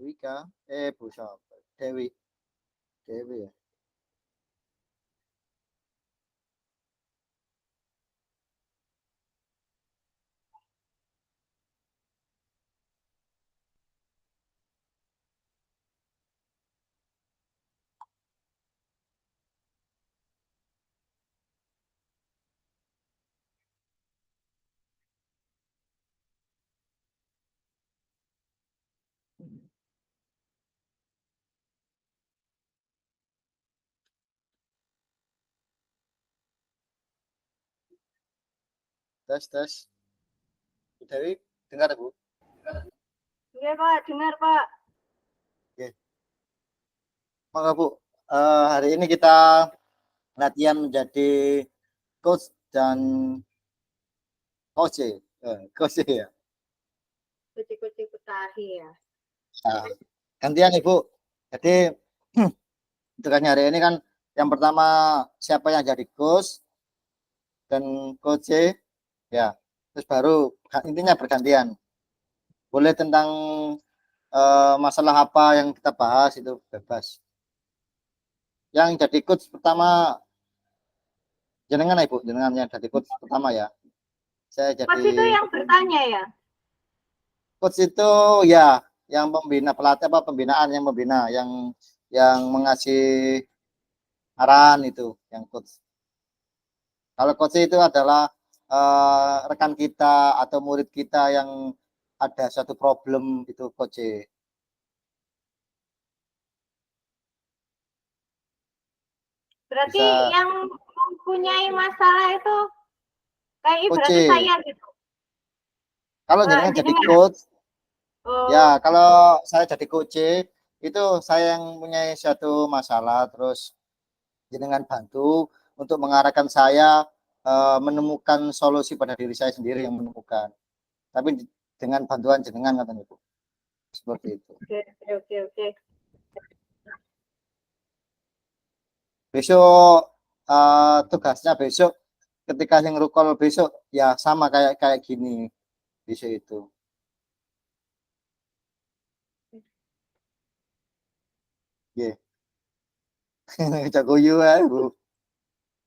Wika, Bu siapa? Dewi ya. Tes. Bu Dewi, dengar Bu? Iya Pak, dengar Pak. Oke. Maka Bu, hari ini kita latihan menjadi coach dan coach coach ya. Kucing-kucing putahi ya. Nah, gantian Ibu. Jadi untuk hari ini kan yang pertama siapa yang jadi coach dan coach ya. Terus baru intinya bergantian. Boleh tentang masalah apa yang kita bahas itu bebas. Yang jadi coach pertama jenengan Ibu, jenengan yang jadi coach pertama ya. Saya Coach jadi itu yang bertanya ya? coach itu ya yang pembina pelatih apa pembinaan yang membina yang mengasih arahan itu yang coach. Kalau coach itu adalah rekan kita atau murid kita yang ada satu problem itu coach. Berarti Bisa yang mempunyai masalah itu kayak coach. ibaratnya saya gitu. Kalau Pak jenengan jadi jenengan. coach, ya Oh, kalau saya jadi coach itu saya yang punya suatu masalah terus jenengan bantu untuk mengarahkan saya menemukan solusi pada diri saya sendiri yang menemukan. Tapi dengan bantuan jenengan katanya Bu. Seperti itu. oke. Besok tugasnya besok ketika yang rukol besok ya sama kayak gini besok itu. Nggih. Jago yu Bu.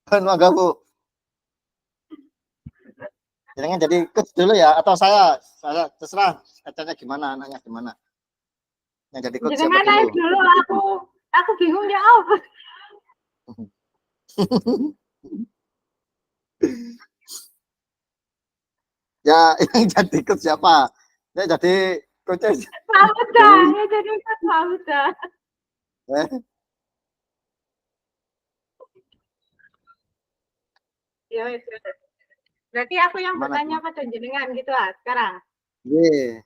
Kan mangga Bu. Jenengan jadi coach dulu ya atau saya terserah kacanya gimana anaknya gimana. Yang jadi coach siapa Jenengan aja dulu? dulu, aku bingung jawab. Ya yang jadi coach siapa? Ya jadi coach Fauda, Dewi. ya jadi kan Fauda. Eh, Ya, berarti aku yang gimana bertanya gimana? pada jenengan gitu ah sekarang. Iya,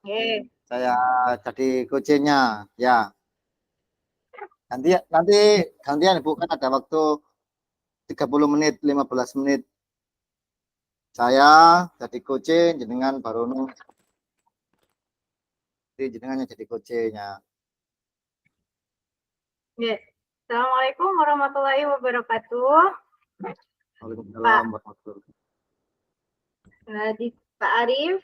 Oke. saya jadi coachnya ya. Nanti gantian Bu kan ada waktu 30 menit, 15 menit. Saya jadi coaching, jenengan baru jenengannya jadi coachnya. Yes. Assalamualaikum warahmatullahi wabarakatuh. Waalaikumsalam Pak warahmatullahi. Pak Arif.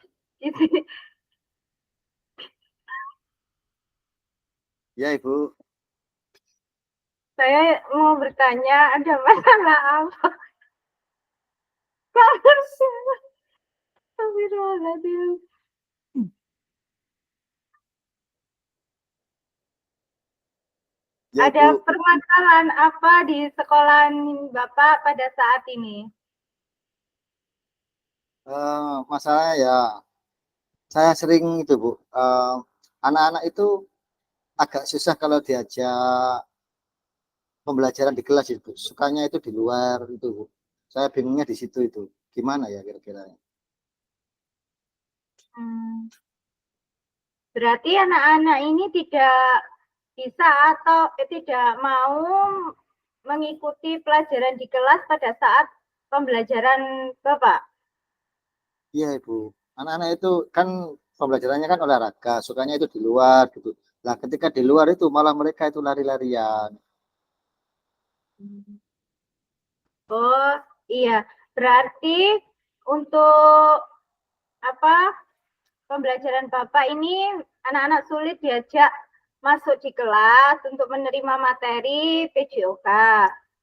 Ya Ibu. Saya mau bertanya ada masalah apa? Astagfirullahaladzim. Ya Ada Ibu. permasalahan apa di sekolah Bapak pada saat ini? Masalahnya ya saya sering itu Bu. Anak-anak itu agak susah kalau diajak pembelajaran di kelas itu. Sukanya itu di luar itu Bu. Saya bingungnya di situ itu. Gimana ya kira-kira? Berarti anak-anak ini tidak bisa atau tidak mau mengikuti pelajaran di kelas pada saat pembelajaran Bapak. Iya Ibu. Anak-anak itu kan pembelajarannya kan olahraga, sukanya itu di luar gitu. Nah, ketika di luar itu malah mereka itu lari-larian. Oh iya, berarti untuk apa pembelajaran Bapak ini anak-anak sulit diajak masuk di kelas untuk menerima materi PJOK.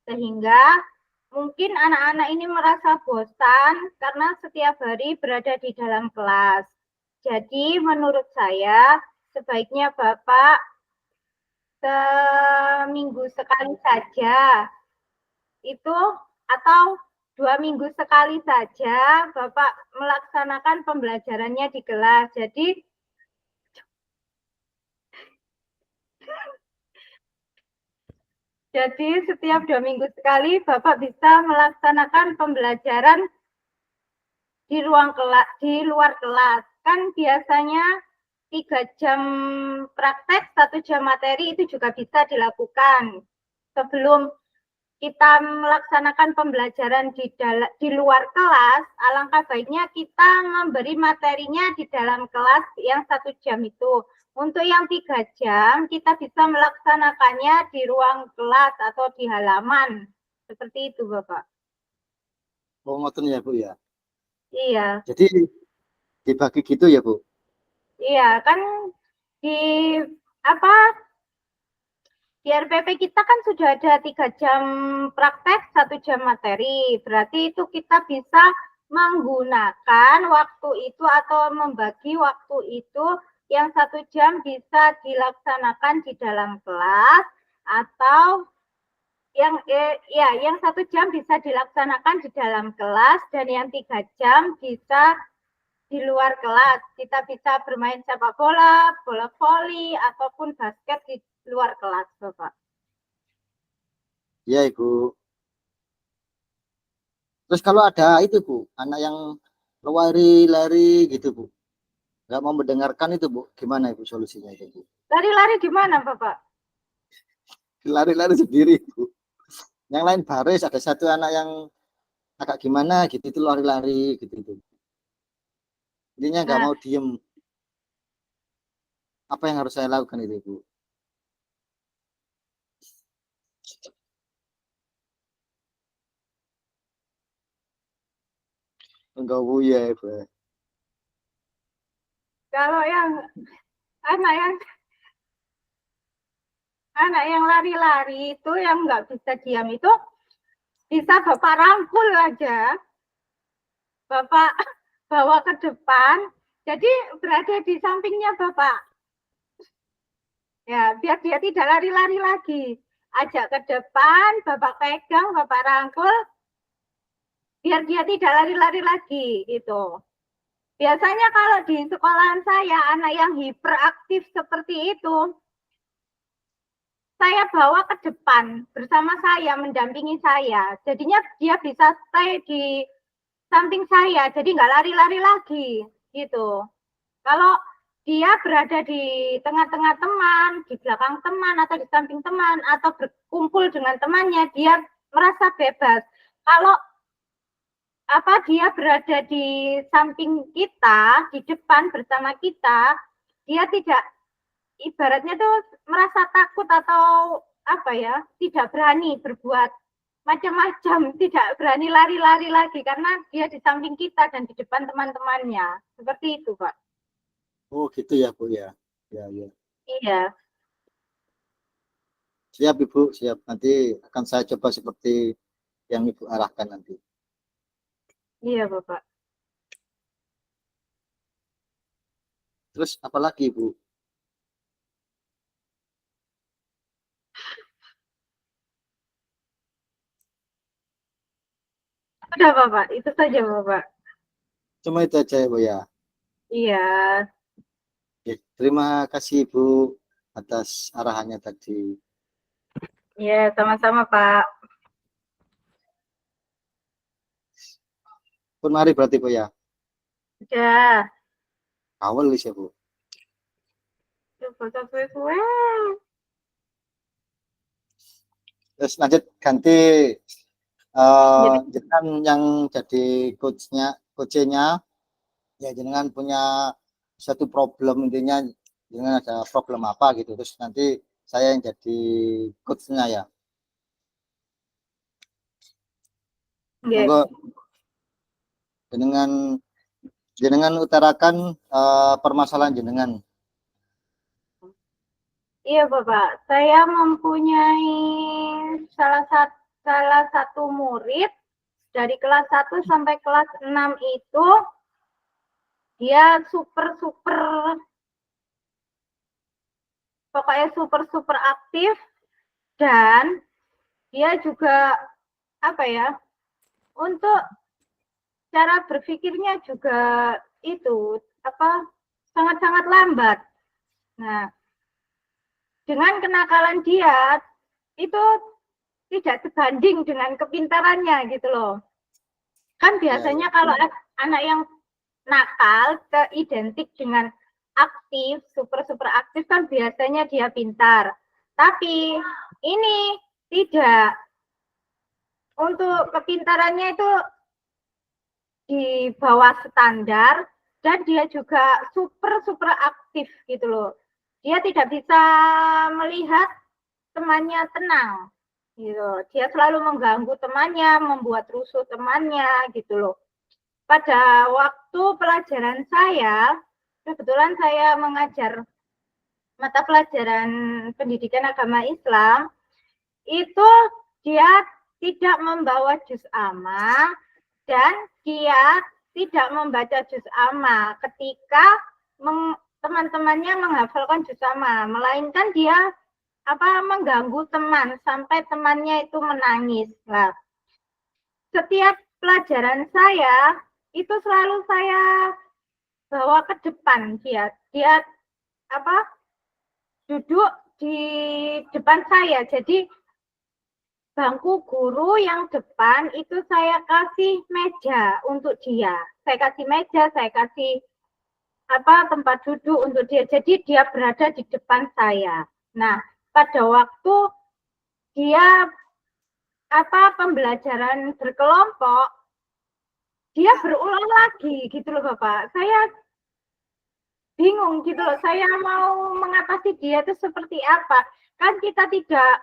Sehingga mungkin anak-anak ini merasa bosan karena setiap hari berada di dalam kelas. Jadi menurut saya sebaiknya Bapak seminggu sekali saja itu atau 2 minggu sekali saja Bapak melaksanakan pembelajarannya di kelas. Jadi setiap 2 minggu sekali Bapak bisa melaksanakan pembelajaran di ruang kelas, di luar kelas. Kan biasanya 3 jam praktek, 1 jam materi itu juga bisa dilakukan. Sebelum kita melaksanakan pembelajaran di luar kelas, alangkah baiknya kita memberi materinya di dalam kelas yang 1 jam itu. Untuk yang 3 jam, kita bisa melaksanakannya di ruang kelas atau di halaman. Seperti itu, Bapak. Oh, ngoten ya, Bu ya. Iya. Jadi dibagi gitu ya, Bu. Iya, kan di apa di RPP kita kan sudah ada 3 jam praktek, 1 jam materi. Berarti itu kita bisa menggunakan waktu itu atau membagi waktu itu yang 1 jam bisa dilaksanakan di dalam kelas atau yang 1 jam bisa dilaksanakan di dalam kelas dan yang 3 jam bisa di luar kelas. Kita bisa bermain sepak bola, bola voli, ataupun basket di luar kelas, Bapak. Iya, Ibu. Terus kalau ada itu, Bu, anak yang lari-lari gitu, Bu. Nggak mau mendengarkan itu, Bu. Gimana, Ibu, solusinya itu, Bu? Lari-lari di mana, Bapak? Lari-lari sendiri, Bu. Yang lain baris, ada satu anak yang agak gimana gitu, itu lari-lari gitu. Intinya nggak Nah, mau diem. Apa yang harus saya lakukan itu, Bu? Enggak, Bu, ya, Bu. kalau anak yang anak yang lari-lari itu yang nggak bisa diam itu bisa Bapak rangkul aja, Bapak bawa ke depan, jadi berada di sampingnya Bapak. Ya, biar dia tidak lari-lari lagi. Ajak ke depan, Bapak pegang, Bapak rangkul, biar dia tidak lari-lari lagi gitu. Biasanya kalau di sekolahan saya anak yang hiperaktif seperti itu, saya bawa ke depan bersama saya, mendampingi saya. Jadinya dia bisa stay di samping saya, jadi nggak lari-lari lagi gitu. Kalau dia berada di tengah-tengah teman, di belakang teman atau di samping teman atau berkumpul dengan temannya, dia merasa bebas. Kalau dia berada di samping kita, di depan bersama kita, dia tidak ibaratnya tuh merasa takut atau tidak berani berbuat macam-macam, tidak berani lari-lari lagi karena dia di samping kita dan di depan teman-temannya. Seperti itu, Pak. Oh, gitu ya, Bu ya. Ya, ya. Iya, Siap, Ibu, siap. Nanti akan saya coba seperti yang Ibu arahkan nanti. iya, Bapak. Terus apalagi, Bu? Sudah, Bapak. Itu saja, Bapak. Cuma itu aja, Bu ya. Iya, Oke, terima kasih, Ibu, atas arahannya tadi. iya, sama-sama, Pak. Pun mari berarti, Bu ya. Sudah. Awal ya, Bu. Coba kue-kue. Terus lanjut ganti Jadi, jenengan yang jadi coachnya ya jenengan punya satu problem intinya jenengan ada problem apa gitu terus nanti saya yang jadi coachnya ya iya. monggo jenengan jenengan utarakan permasalahan jenengan. Iya Bapak, saya mempunyai salah satu murid dari kelas 1 sampai kelas 6 itu dia pokoknya super aktif, dan dia juga apa ya, untuk cara berpikirnya juga itu sangat-sangat lambat. Nah, dengan kenakalan dia itu tidak sebanding dengan kepintarannya gitu loh. Kan biasanya kalau anak yang nakal identik dengan aktif, super aktif, kan biasanya dia pintar. Tapi ini tidak. Untuk kepintarannya itu di bawah standar, dan dia juga super aktif gitu loh. Dia tidak bisa melihat temannya tenang gitu. Dia selalu mengganggu temannya, membuat rusuh temannya gitu loh. Pada waktu pelajaran saya, kebetulan saya mengajar mata pelajaran pendidikan agama Islam, itu dia tidak membawa juz amma, dan dia tidak membaca juz amma ketika teman-temannya menghafalkan juz amma, melainkan dia mengganggu teman sampai temannya itu menangis. Nah, setiap pelajaran saya itu selalu saya bawa ke depan dia duduk di depan saya. Jadi bangku guru yang depan itu saya kasih meja untuk dia. Saya kasih meja, saya kasih tempat duduk untuk dia. Jadi dia berada di depan saya. Nah, pada waktu dia pembelajaran berkelompok, dia berulang lagi gitu loh Bapak. Saya bingung gitu loh. Saya mau mengatasi dia itu seperti apa. Kan kita tidak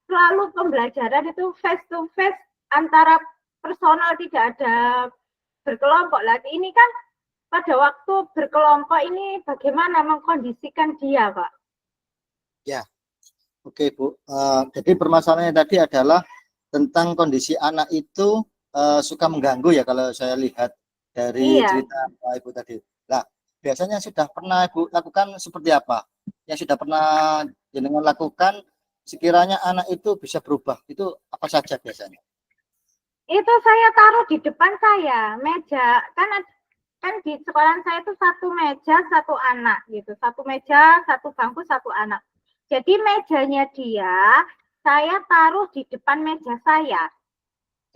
selalu pembelajaran itu face to face antara personal, tidak ada berkelompok lagi. Ini kan pada waktu berkelompok ini bagaimana mengkondisikan dia, Pak? Ya, oke Bu. Jadi permasalahannya tadi adalah tentang kondisi anak itu suka mengganggu ya, kalau saya lihat dari cerita Pak Ibu tadi. Nah, biasanya sudah pernah Ibu lakukan seperti apa? Yang sudah pernah jenengan lakukan sekiranya anak itu bisa berubah, itu apa saja biasanya? Itu saya taruh di depan saya, meja. Kan di sekolah saya itu satu meja, satu anak gitu. Satu meja, satu bangku, satu anak. Jadi mejanya dia, saya taruh di depan meja saya.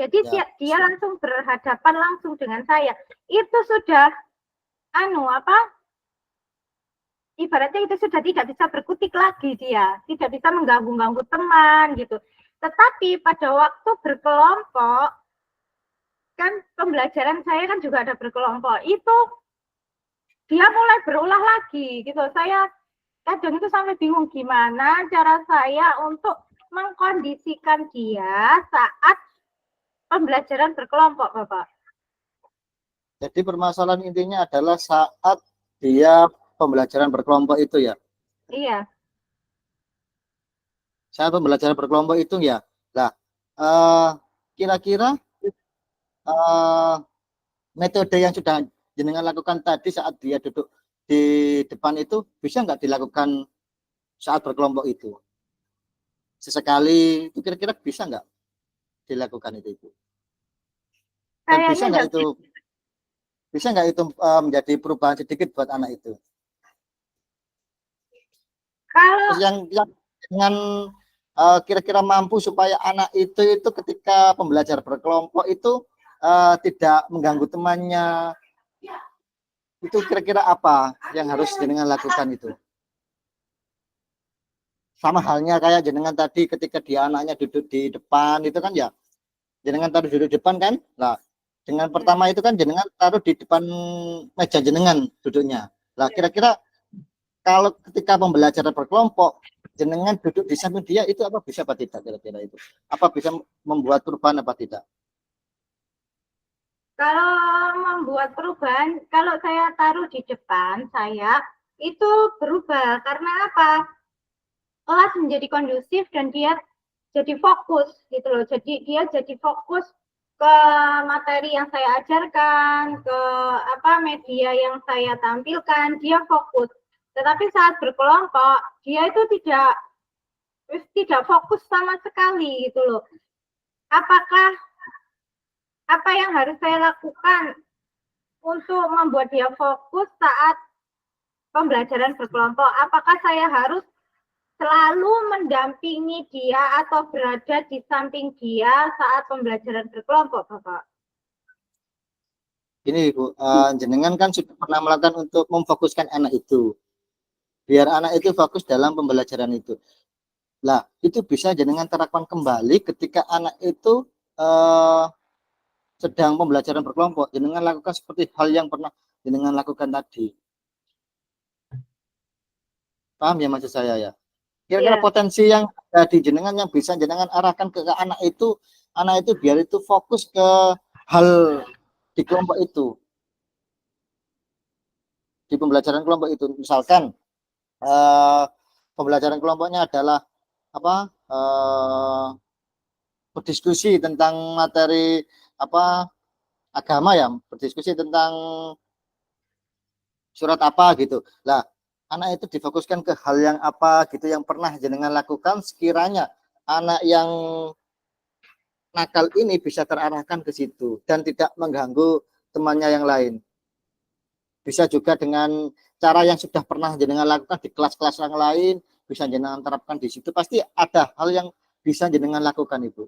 Jadi dia langsung berhadapan langsung dengan saya. Itu sudah ibaratnya itu sudah tidak bisa berkutik lagi dia, tidak bisa mengganggu-ganggu teman gitu. Tetapi pada waktu berkelompok, kan pembelajaran saya kan juga ada berkelompok, itu dia mulai berulah lagi gitu. Saya kadang itu sampai bingung gimana cara saya untuk mengkondisikan dia saat pembelajaran berkelompok, Bapak. Jadi permasalahan intinya adalah saat dia pembelajaran berkelompok itu ya? Iya. Saat pembelajaran berkelompok itu ya. Nah, kira-kira metode yang sudah jenengan lakukan tadi saat dia duduk di depan itu bisa nggak dilakukan saat berkelompok itu? Sesekali itu kira-kira bisa nggak dilakukan itu Ibu? Dan bisa nggak itu menjadi perubahan sedikit buat anak itu? Kalau yang dengan kira-kira mampu supaya anak itu ketika pembelajaran berkelompok itu tidak mengganggu temannya, itu kira-kira apa yang harus jenengan lakukan itu? Sama halnya kayak jenengan tadi ketika dia anaknya duduk di depan itu kan ya, jenengan taruh duduk di depan kan. Nah, dengan pertama itu kan jenengan taruh di depan meja jenengan duduknya. Nah, kira-kira kalau ketika pembelajaran berkelompok jenengan duduk di samping dia, itu apa bisa apa tidak kira-kira itu? Apa bisa membuat perubahan apa tidak? Kalau membuat perubahan, kalau saya taruh di depan saya, itu berubah. Karena apa? Kelas menjadi kondusif dan dia jadi fokus gitu loh. Jadi dia jadi fokus ke materi yang saya ajarkan, ke media yang saya tampilkan, dia fokus. Tetapi saat berkelompok, dia itu tidak fokus sama sekali gitu loh. Apakah apa yang harus saya lakukan untuk membuat dia fokus saat pembelajaran berkelompok? Apakah saya harus selalu mendampingi dia atau berada di samping dia saat pembelajaran berkelompok, Bapak? Ini Bu, jenengan kan sudah pernah melakukan untuk memfokuskan anak itu, biar anak itu fokus dalam pembelajaran itu. Lah, itu bisa jenengan terapkan kembali ketika anak itu sedang pembelajaran berkelompok. Jenengan lakukan seperti hal yang pernah jenengan lakukan tadi. Paham ya maksud saya ya? Kira-kira potensi yang ada di jenengan yang bisa jenengan arahkan ke anak itu biar itu fokus ke hal di kelompok itu, di pembelajaran kelompok itu. Misalkan pembelajaran kelompoknya adalah berdiskusi tentang materi agama ya, berdiskusi tentang surat apa gitu. Lah, anak itu difokuskan ke hal yang apa gitu yang pernah jenengan lakukan, sekiranya anak yang nakal ini bisa terarahkan ke situ dan tidak mengganggu temannya yang lain. Bisa juga dengan cara yang sudah pernah jenengan lakukan di kelas-kelas yang lain, bisa jenengan terapkan di situ. Pasti ada hal yang bisa jenengan lakukan, Ibu.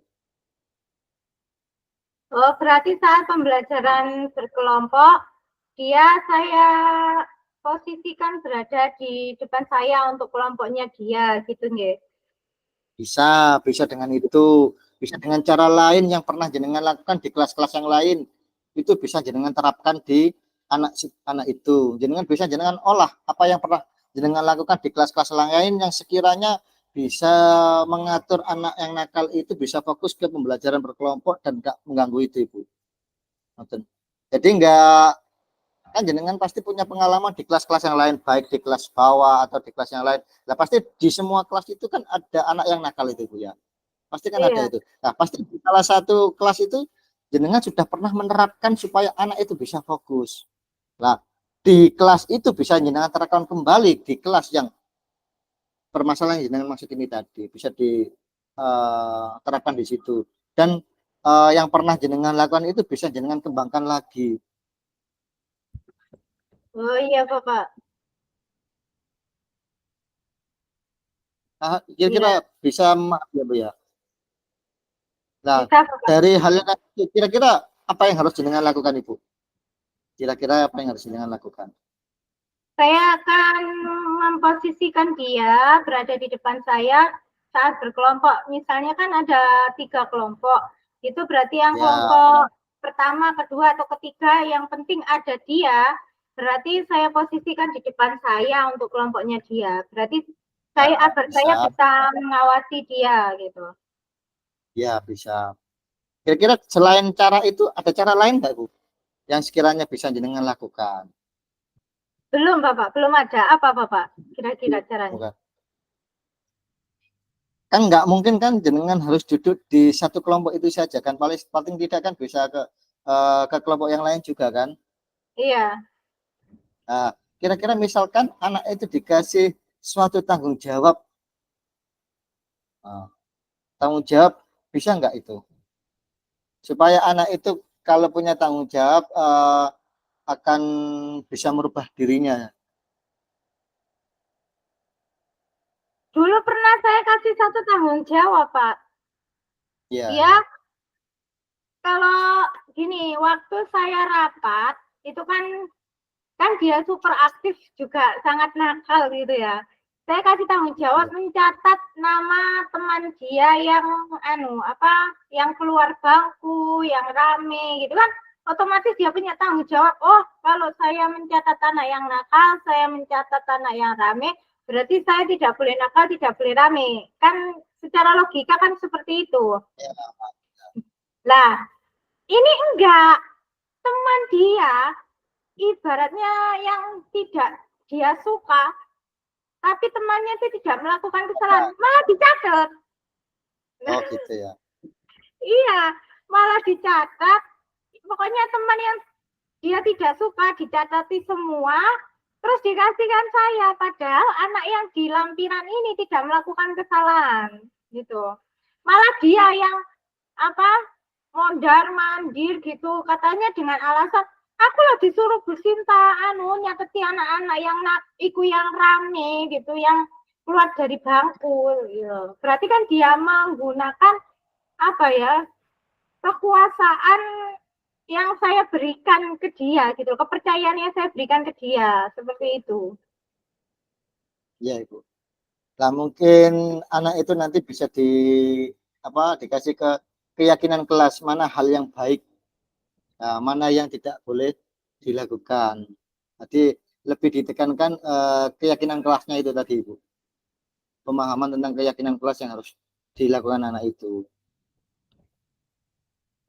Oh, berarti saat pembelajaran berkelompok, saya posisikan berada di depan saya untuk kelompoknya dia, gitu nggih? Bisa dengan itu, bisa dengan cara lain yang pernah jenengan lakukan di kelas-kelas yang lain, itu bisa jenengan terapkan di anak itu. Jenengan olah apa yang pernah jenengan lakukan di kelas-kelas lain yang sekiranya bisa mengatur anak yang nakal itu bisa fokus ke pembelajaran berkelompok dan enggak mengganggu itu, Ibu. Jadi enggak, kan jenengan pasti punya pengalaman di kelas-kelas yang lain, baik di kelas bawah atau di kelas yang lain. Nah, pasti di semua kelas itu kan ada anak yang nakal itu, Bu ya. Pasti kan ada itu. Nah, pasti di salah satu kelas itu jenengan sudah pernah menerapkan supaya anak itu bisa fokus. Nah, di kelas itu bisa jenengan terapkan kembali di kelas yang permasalahan yang jenengan maksud ini tadi, bisa diterapkan di situ. Dan yang pernah jenengan lakukan itu bisa jenengan kembangkan lagi. Oh iya, Bapak. Kira-kira bisa ya, Bu ya. Nah, Bisa, Bapak. dari hal yang kira-kira apa yang harus jenengan lakukan, Ibu? Kira-kira apa yang harus jenengan lakukan? Saya akan memposisikan dia berada di depan saya saat berkelompok. Misalnya kan ada 3 kelompok. Itu berarti yang kelompok pertama, kedua, atau ketiga yang penting ada dia. Berarti saya posisikan di depan saya untuk kelompoknya dia. Berarti saya bisa mengawasi dia gitu. Ya, bisa. Kira-kira selain cara itu ada cara lain nggak, Bu? Yang sekiranya bisa jenengan lakukan? Belum, Bapak. Belum ada. Apa, Bapak? Kira-kira caranya? Kan nggak mungkin kan jenengan harus duduk di satu kelompok itu saja kan, paling tidak kan bisa ke kelompok yang lain juga kan. Iya. Nah, kira-kira misalkan anak itu dikasih suatu tanggung jawab, bisa nggak itu supaya anak itu kalau punya tanggung jawab akan bisa merubah dirinya. Dulu pernah saya kasih satu tanggung jawab, Pak. Ya. Kalau gini, waktu saya rapat, itu kan dia super aktif juga, sangat nakal gitu ya. Saya kasih tanggung jawab mencatat nama teman dia yang yang keluar bangku, yang rame gitu kan. Otomatis dia punya tanggung jawab. Oh, kalau saya mencatat anak yang nakal, saya mencatat anak yang rame, berarti saya tidak boleh nakal, tidak boleh rame. Kan secara logika kan seperti itu. Lah, ini enggak. Teman teman dia ibaratnya yang tidak dia suka, tapi temannya itu tidak melakukan kesalahan, malah dicatat. Oh gitu ya. Iya, malah dicatat. Pokoknya teman yang dia tidak suka dicatati semua, terus dikasihkan saya. Padahal anak yang di lampiran ini tidak melakukan kesalahan, gitu. Malah dia yang apa mondar mandir gitu, katanya dengan alasan aku lah disuruh bersinta nyateti anak-anak yang iku yang rame gitu, yang keluar dari bangku gitu. Berarti kan dia menggunakan apa ya, kekuasaan yang saya berikan ke dia gitu, kepercayaan yang saya berikan ke dia, seperti itu. Iya Ibu. Nah mungkin anak itu nanti bisa dikasih ke keyakinan kelas mana hal yang baik, nah, mana yang tidak boleh dilakukan. Jadi lebih ditekankan keyakinan kelasnya itu tadi Ibu. Pemahaman tentang keyakinan kelas yang harus dilakukan anak itu.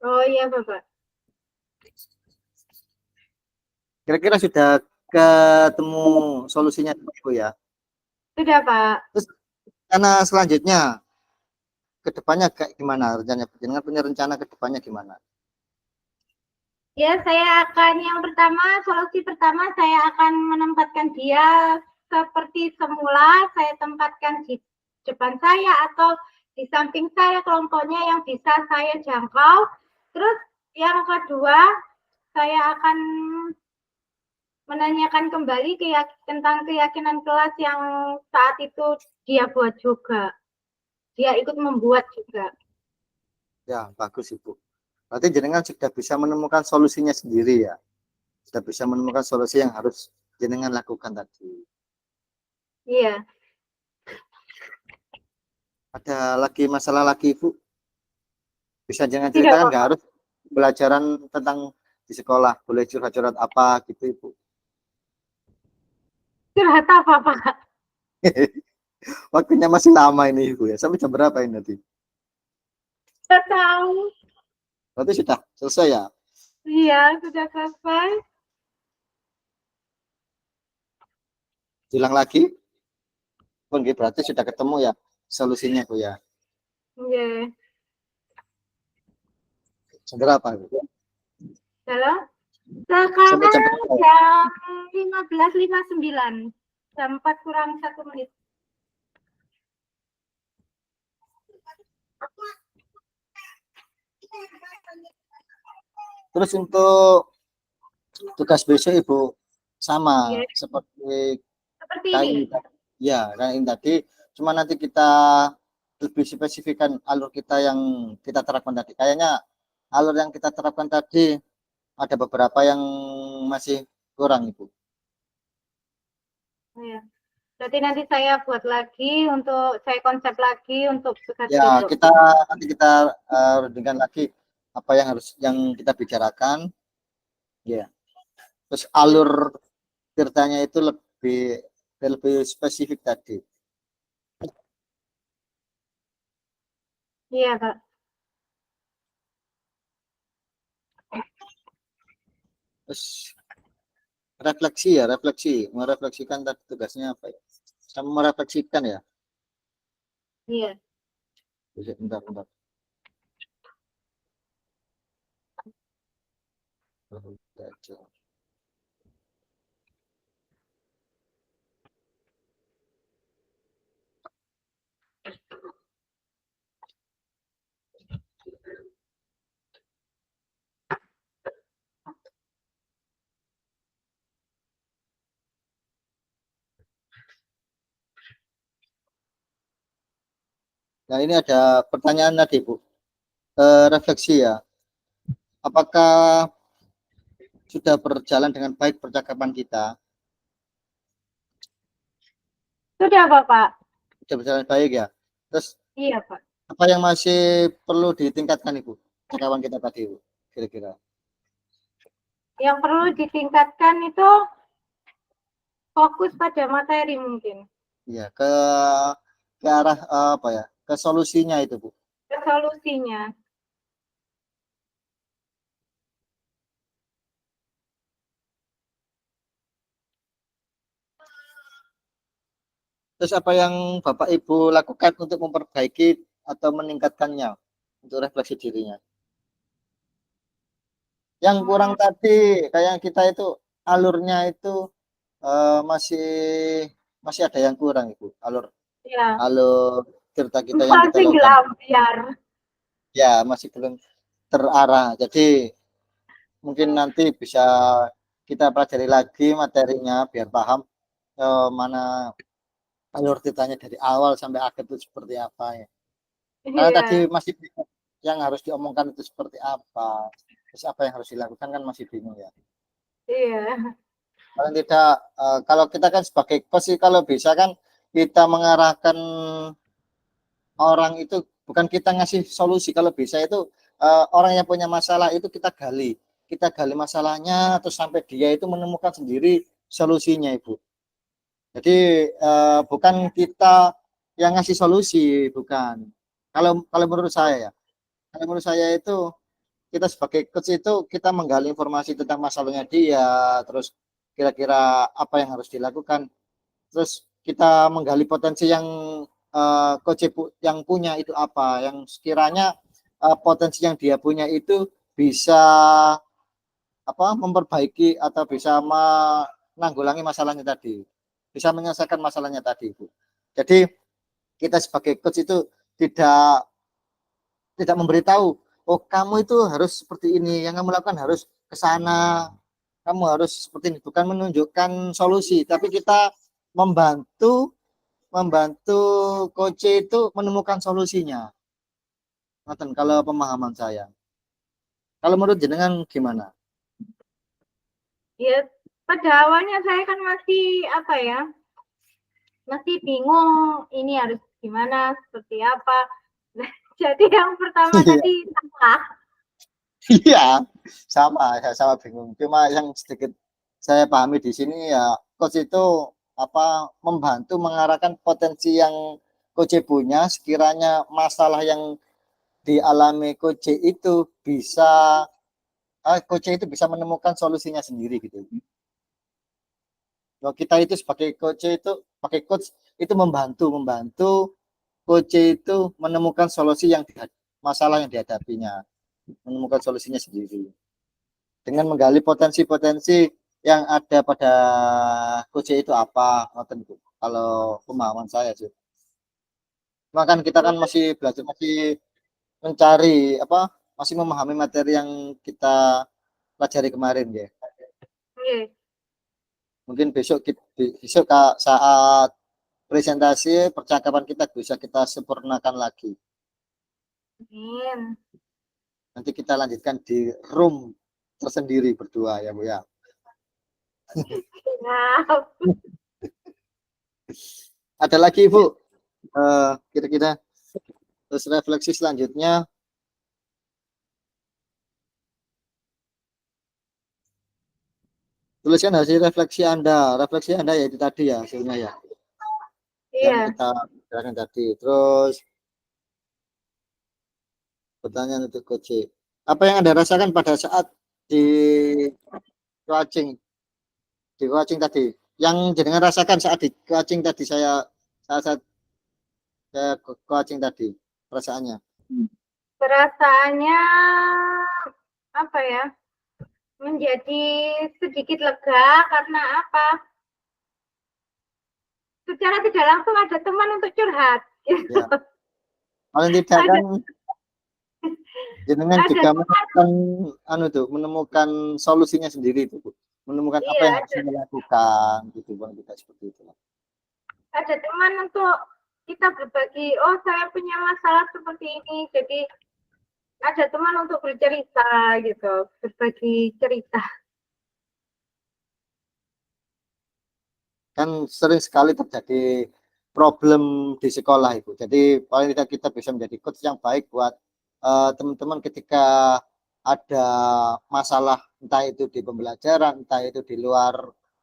Oh iya Bapak. Kira-kira sudah ketemu solusinya Ibu ya? Sudah Pak. Terus karena selanjutnya ke depannya kayak gimana rencananya? Dengan punya rencana ke depannya gimana? Ya, saya akan yang pertama, solusi pertama saya akan menempatkan dia seperti semula, saya tempatkan di depan saya atau di samping saya kelompoknya yang bisa saya jangkau. Terus yang kedua, saya akan menanyakan kembali tentang keyakinan kelas yang saat itu dia buat juga. Dia ikut membuat juga. Ya, bagus Ibu. Berarti jenengan sudah bisa menemukan solusinya sendiri ya. Sudah bisa menemukan solusi yang harus jenengan lakukan tadi. Iya. Ada lagi masalah lagi Ibu? Bisa jenengan Tidak ceritakan, nggak apa-apa. harus pelajaran tentang di sekolah. Boleh curhat-curhat apa gitu Ibu. Curhat apa Pak? Waktunya masih lama ini Ibu ya. Sampai jam berapa ini nanti? Tidak tahu. Berarti sudah selesai ya? Iya, sudah selesai. Ulang lagi? Pun berarti sudah ketemu ya solusinya Bu ya. Iya. Segera apa Bu? Halo? Sampai jam Sekarang berapa? jam 15.59. Jam 4 kurang 1 menit. Terus untuk tugas besok Ibu sama Ya, seperti seperti ini. ya kayak tadi, cuma nanti kita lebih spesifikkan alur kita yang kita terapkan tadi. Kayaknya alur yang kita terapkan tadi ada beberapa yang masih kurang Ibu. Ya. Berarti nanti saya buat lagi untuk saya konsep lagi untuk tugas Ya besok. nanti kita rundingkan lagi apa yang harus yang kita bicarakan. Ya. Terus alur ceritanya itu lebih spesifik tadi. Iya, Kak. Terus merefleksikan tadi tugasnya apa ya? Sama merefleksikan ya. Iya. Bentar, bentar. Nah ini ada pertanyaan tadi Bu, refleksi ya. Apakah sudah berjalan dengan baik percakapan kita? Sudah, Bapak. Sudah berjalan baik ya. Terus Iya, Pak. apa yang masih perlu ditingkatkan Ibu? Percakapan kita tadi Bu, kira-kira. Yang perlu ditingkatkan itu fokus pada materi mungkin. Ya, ke arah apa ya? Ke solusinya itu Bu. Solusinya. Terus apa yang Bapak Ibu lakukan untuk memperbaiki atau meningkatkannya untuk refleksi dirinya? Yang kurang tadi kayak kita itu alurnya itu masih ada yang kurang Ibu. Ya, Alur cerita kita yang kita masih lakukan gelampiar. ya masih belum terarah. Jadi mungkin nanti bisa kita pelajari lagi materinya biar paham mana alur ceritanya dari awal sampai akhir itu seperti apa ya. Karena tadi Iya, masih bingung yang harus diomongkan itu seperti apa, terus apa yang harus dilakukan kan masih bingung ya. iya, Paling tidak kalau kita kan sebagai coach sih kalau bisa kan kita mengarahkan orang itu bukan kita ngasih solusi, kalau bisa itu orang yang punya masalah itu kita gali masalahnya terus sampai dia itu menemukan sendiri solusinya Ibu. Jadi bukan kita yang ngasih solusi, bukan. Kalau menurut saya ya, kalau menurut saya itu kita sebagai coach itu kita menggali informasi tentang masalahnya dia, terus kira-kira apa yang harus dilakukan, terus kita menggali potensi yang coach yang punya itu apa, yang sekiranya potensi yang dia punya itu bisa apa memperbaiki atau bisa menanggulangi masalahnya tadi, bisa menyelesaikan masalahnya tadi, Bu. Jadi kita sebagai coach itu tidak tidak memberitahu, oh kamu itu harus seperti ini, yang kamu lakukan harus ke sana, kamu harus seperti ini, bukan menunjukkan solusi, tapi kita membantu membantu coach itu menemukan solusinya. Kalau pemahaman saya. Kalau menurut jenengan gimana? ya. Pada awalnya saya kan masih apa ya, masih bingung ini harus gimana, seperti apa. Nah, jadi yang pertama tadi salah. Iya, sama bingung. Cuma yang sedikit saya pahami di sini ya, coach itu apa membantu mengarahkan potensi yang coach punya, sekiranya masalah yang dialami coach itu bisa coach itu bisa menemukan solusinya sendiri gitu. Kalau kita itu sebagai coach itu membantu coach itu menemukan solusi yang masalah yang dihadapinya, menemukan solusinya sendiri dengan menggali potensi-potensi yang ada pada coach itu apa, kalau pemahaman saya sih. Makan kita kan masih belajar, masih mencari apa, masih memahami materi yang kita pelajari kemarin ya. Oke. Mungkin besok Kak, saat presentasi percakapan kita bisa kita sempurnakan lagi. Amin. Nanti kita lanjutkan di room tersendiri berdua ya Bu ya. Nah, Ada lagi Bu, kira-kira terus refleksi selanjutnya. Tuliskan hasil refleksi Anda ya itu tadi ya hasilnya ya, yang iya. kita bicarakan tadi. Terus pertanyaan untuk coach, apa yang Anda rasakan pada saat di coaching, tadi? Yang jenengan rasakan saat di coaching tadi saat saya coaching tadi, perasaannya. Perasaannya apa ya? Menjadi sedikit lega karena apa? Secara tidak langsung ada teman untuk curhat. Gitu. Ya, paling tidak Ada kan jenengan ada juga teman, menemukan solusinya sendiri itu, Bu. Menemukan apa iya, yang harus dilakukan gitu Bang, kita seperti itu. ada teman untuk kita berbagi. Oh, saya punya masalah seperti ini, jadi ada teman untuk bercerita gitu, berbagi cerita. Kan sering sekali terjadi problem di sekolah itu. Jadi paling tidak kita bisa menjadi coach yang baik buat teman-teman ketika ada masalah entah itu di pembelajaran, entah itu di luar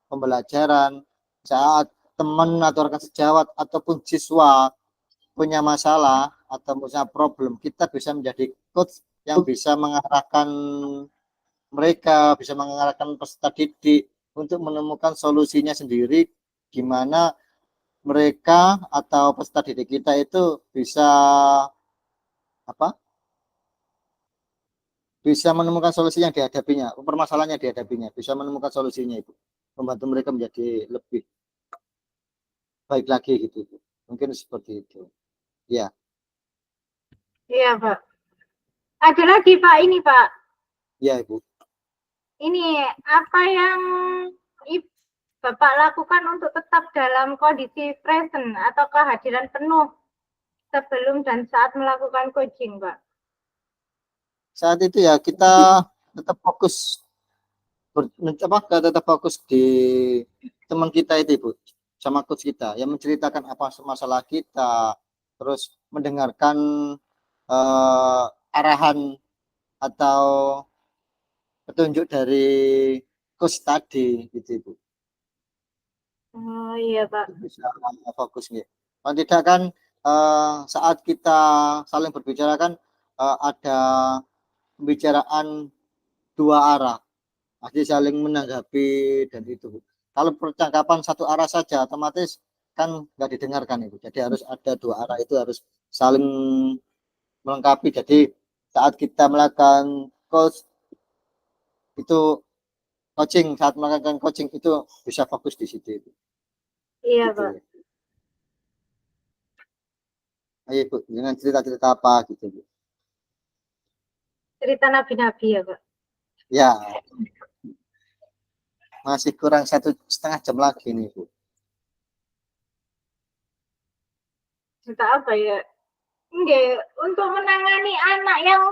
pembelajaran, saat teman atau rekan sejawat ataupun siswa punya masalah atau punya problem, kita bisa menjadi coach yang bisa mengarahkan mereka, bisa mengarahkan peserta didik untuk menemukan solusinya sendiri, gimana mereka atau peserta didik kita itu bisa apa? Bisa menemukan solusi yang dihadapinya, permasalahan yang dihadapinya, bisa menemukan solusinya itu, membantu mereka menjadi lebih baik lagi gitu, Bu. Mungkin seperti itu. Ya, Iya, Pak. Ada lagi, Pak, ini, Pak. ya Ibu. Ini apa yang Bapak lakukan untuk tetap dalam kondisi present atau kehadiran penuh sebelum dan saat melakukan coaching, Pak? Saat itu ya kita tetap fokus tetap fokus di teman kita itu Ibu, sama coach kita yang menceritakan apa masalah kita, terus mendengarkan arahan atau petunjuk dari coach tadi gitu Ibu. Oh iya, Pak. Bisa fokus nih. Kalau tidak kan saat kita saling berbicara kan ada pembicaraan dua arah, pasti saling menanggapi dan itu. Kalau percakapan satu arah saja otomatis kan nggak didengarkan itu. Jadi harus ada dua arah itu harus saling melengkapi. Jadi saat kita melakukan coach itu saat melakukan coaching itu bisa fokus di situ itu. Iya, Gitu. Pak. Ayo Bu, dengan cerita-cerita apa gitu Bu. Cerita nabi-nabi ya, Pak. Ya, masih kurang 1,5 jam lagi nih Bu. Cerita apa ya? Enggak, untuk menangani anak yang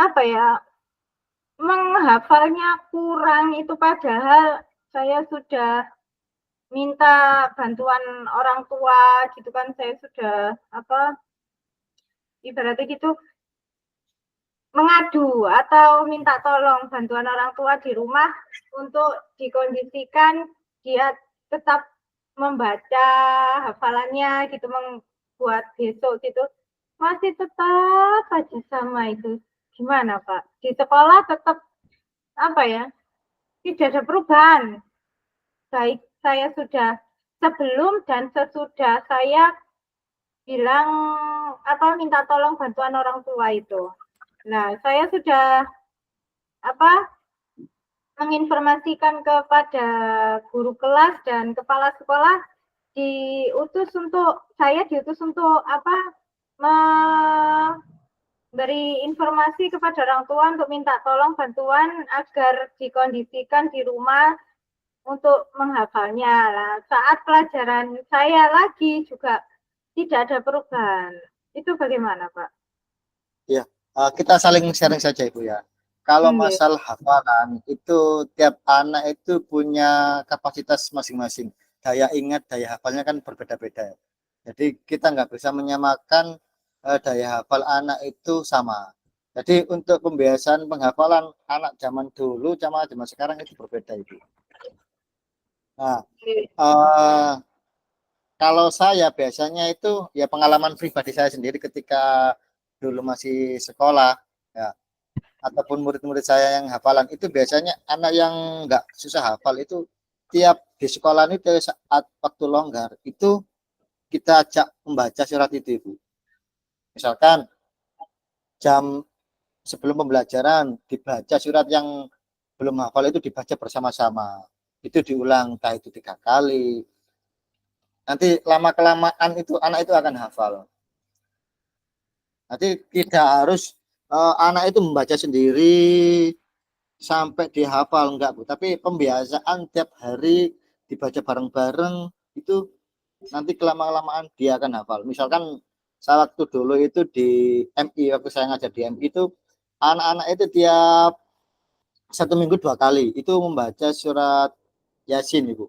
apa ya, menghafalnya kurang itu, padahal saya sudah minta bantuan orang tua gitu kan, saya sudah apa, ibaratnya gitu, mengadu atau minta tolong bantuan orang tua di rumah untuk dikondisikan dia tetap membaca hafalannya gitu, membuat besok gitu, masih tetap aja sama itu. Gimana, Pak? Di sekolah tetap apa ya, tidak ada perubahan. Baik saya sudah sebelum dan sesudah saya bilang apa, minta tolong bantuan orang tua itu. Nah, saya sudah apa, menginformasikan kepada guru kelas dan kepala sekolah, diutus untuk apa, memberi informasi kepada orang tua untuk minta tolong bantuan agar dikondisikan di rumah untuk menghafalnya. Nah, saat pelajaran saya lagi juga tidak ada perubahan. Itu bagaimana, Pak? Ya, kita saling sharing saja Ibu ya. Kalau Okay. masalah hafalan itu tiap anak itu punya kapasitas masing-masing. Daya ingat, daya hafalnya kan berbeda-beda. Jadi kita nggak bisa menyamakan daya hafal anak itu sama. Jadi untuk pembiasaan penghafalan anak zaman dulu sama zaman sekarang itu berbeda Ibu. Nah, uh, kalau saya biasanya itu ya pengalaman pribadi saya sendiri ketika dulu masih sekolah ya, ataupun murid-murid saya yang hafalan itu biasanya anak yang nggak susah hafal itu tiap di sekolah itu saat waktu longgar itu kita ajak membaca surat itu Ibu. Misalkan jam sebelum pembelajaran dibaca surat yang belum hafal itu dibaca bersama-sama. Itu diulang entah itu 3 kali. Nanti lama kelamaan itu anak itu akan hafal. Nanti tidak harus anak itu membaca sendiri sampai dihafal enggak Bu, tapi pembiasaan tiap hari dibaca bareng-bareng itu nanti kelama-kelamaan dia akan hafal. Misalkan saya waktu dulu itu di MI, waktu saya ngajar di MI itu anak-anak itu tiap 1 minggu 2 kali itu membaca surat Yasin Ibu